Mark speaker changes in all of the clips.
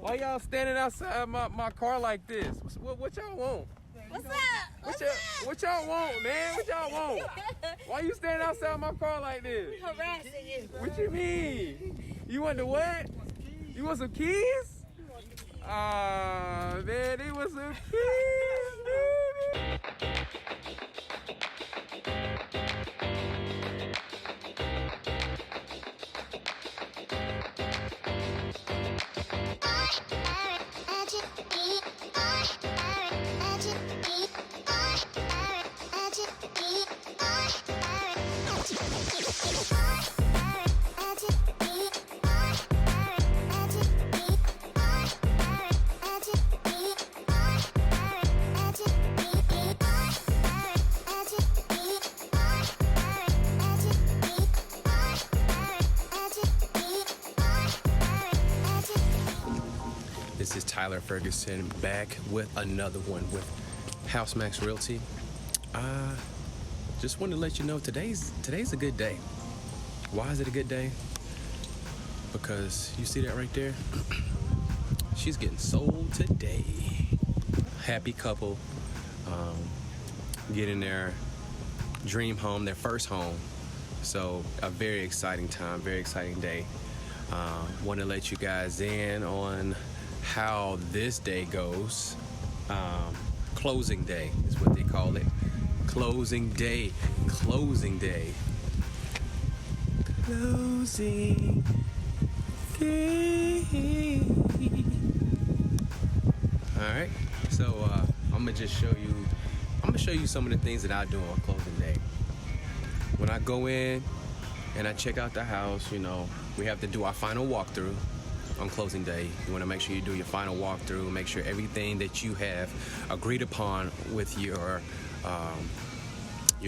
Speaker 1: Why y'all standing outside my car like this? What y'all want?
Speaker 2: What's up?
Speaker 1: What y'all want, man? What y'all want? Why you standing outside my car like this?
Speaker 2: Harassing you.
Speaker 1: What you mean? You want the what? You want some keys? Ah, man, it was some keys, baby. This is Tyler Ferguson back with another one with House Max Realty. Just wanted to let you know today's a good day. Why is it a good day? Because you see that right there? She's getting sold today. Happy couple, getting their dream home, their first home. So a very exciting time, very exciting day. Want to let you guys in on how this day goes. Closing day is what they call it. Closing day. Closing day. Closing day. Alright, so I'm gonna show you some of the things that I do on closing day. When I go in and I check out the house, you know, we have to do our final walkthrough. On closing day, you want to make sure you do your final walkthrough, make sure everything that you have agreed upon with your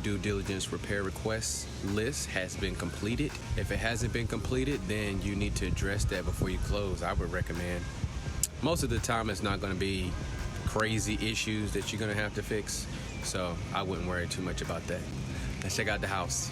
Speaker 1: due diligence repair request list has been completed. If it hasn't been completed, then you need to address that before you close. I would recommend. Most of the time, it's not going to be crazy issues that you're going to have to fix, so I wouldn't worry too much about that. Let's check out the house.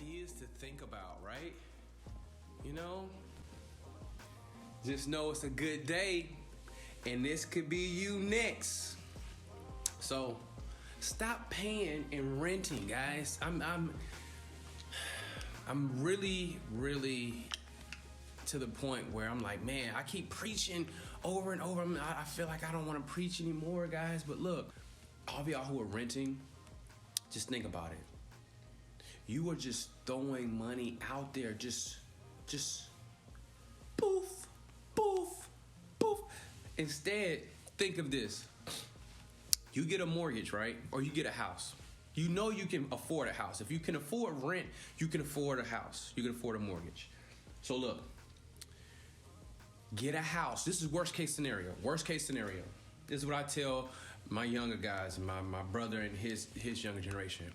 Speaker 1: ideas to think about, right? You know, just know it's a good day, and this could be you next. So stop paying and renting, guys. I'm really to the point where I'm like, man, I keep preaching over and over. I feel like I don't want to preach anymore, guys. But look, all of y'all who are renting, just think about it. You are just throwing money out there, just poof, poof, poof. Instead, think of this. You get a mortgage, right? Or you get a house. You know you can afford a house. If you can afford rent, you can afford a house. You can afford a mortgage. So look, get a house. This is worst case scenario. Worst case scenario. This is what I tell my younger guys, my brother and his younger generation.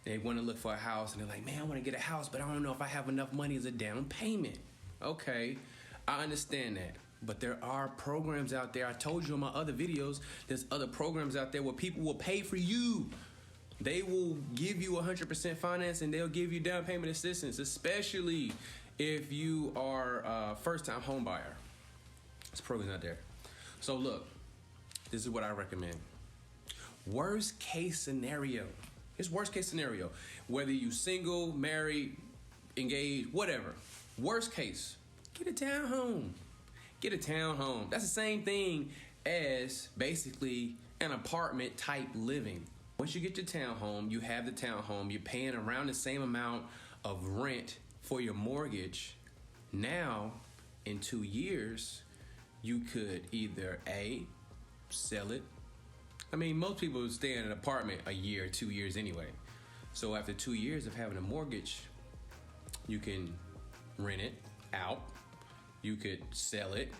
Speaker 1: They want to look for a house and they're like, man, I want to get a house, but I don't know if I have enough money as a down payment. Okay, I understand that. But there are programs out there. I told you in my other videos, there's other programs out there where people will pay for you. They will give you 100% finance and they'll give you down payment assistance, especially if you are a first-time home buyer. There's programs out there. So look, this is what I recommend. Worst case scenario. It's worst case scenario. Whether you single, married, engaged, whatever. Worst case, get a townhome. Get a townhome. That's the same thing as basically an apartment type living. Once you get your townhome, you have the townhome, you're paying around the same amount of rent for your mortgage. Now, in 2 years, you could either A, sell it. I mean, most people stay in an apartment a year, 2 years anyway. So after 2 years of having a mortgage, you can rent it out. You could sell it.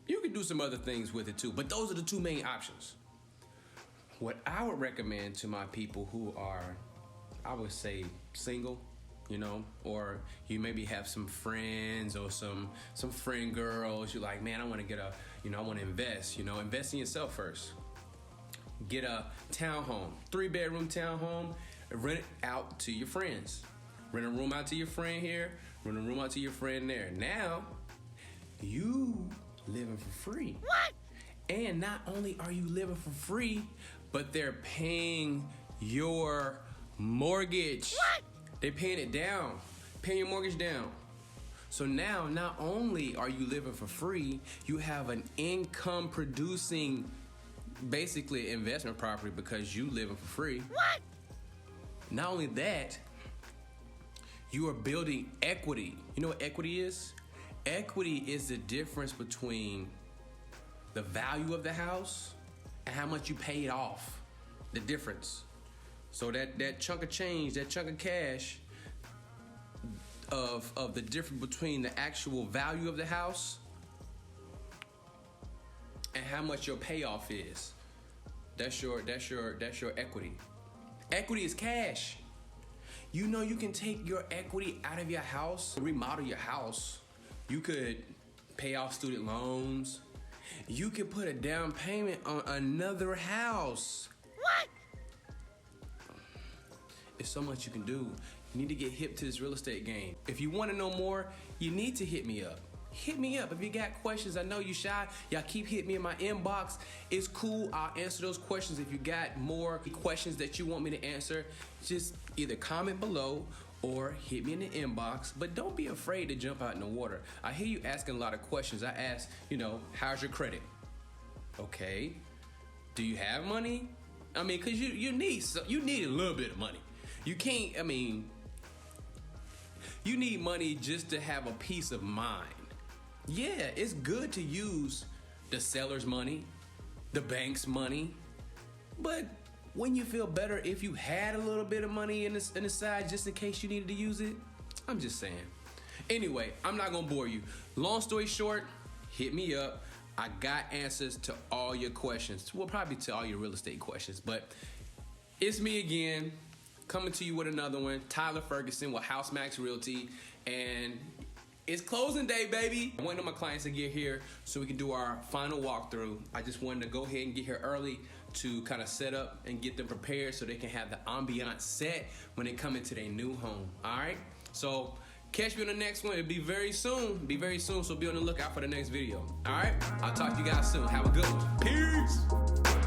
Speaker 1: You could do some other things with it too, but those are the two main options. What I would recommend to my people who are, I would say, single, you know, or you maybe have some friends or some friend girls. You're like, man, I want to get a, you know, I want to invest, you know, invest in yourself first. Get a townhome, 3-bedroom townhome, rent it out to your friends. Rent a room out to your friend here, rent a room out to your friend there. Now, you living for free.
Speaker 2: What?
Speaker 1: And not only are you living for free, but they're paying your mortgage.
Speaker 2: What?
Speaker 1: They're paying it down, paying your mortgage down. So now, not only are you living for free, you have an income producing, basically investment property because you living for free.
Speaker 2: What?
Speaker 1: Not only that, you are building equity. You know what equity is? Equity is the difference between the value of the house and how much you paid off. The difference. So that chunk of change, that chunk of cash of the difference between the actual value of the house and how much your payoff is. That's your equity. Equity is cash. You know you can take your equity out of your house, remodel your house. You could pay off student loans. You could put a down payment on another house.
Speaker 2: What?
Speaker 1: It's so much you can do. You need to get hip to this real estate game. If you want to know more, you need to hit me up. Hit me up if you got questions. I know you shy. Y'all keep hitting me in my inbox. It's cool. I'll answer those questions. If you got more questions that you want me to answer, just either comment below or hit me in the inbox. But don't be afraid to jump out in the water. I hear you asking a lot of questions. I ask, you know, how's your credit? Okay. Do you have money? I mean, because you need a little bit of money. You can't, I mean, you need money just to have a peace of mind. Yeah, it's good to use the seller's money, the bank's money, but wouldn't you feel better if you had a little bit of money in the side just in case you needed to use it? I'm just saying. Anyway, I'm not gonna bore you. Long story short, hit me up. I got answers to all your questions. Well, probably to all your real estate questions, but it's me again, coming to you with another one. Tyler Ferguson with House Max Realty, and it's closing day, baby. I wanted my clients to get here so we can do our final walkthrough. I just wanted to go ahead and get here early to kind of set up and get them prepared so they can have the ambiance set when they come into their new home. All right, so catch me on the next one. It'll be very soon. So be on the lookout for the next video. All right, I'll talk to you guys soon. Have a good one. Peace.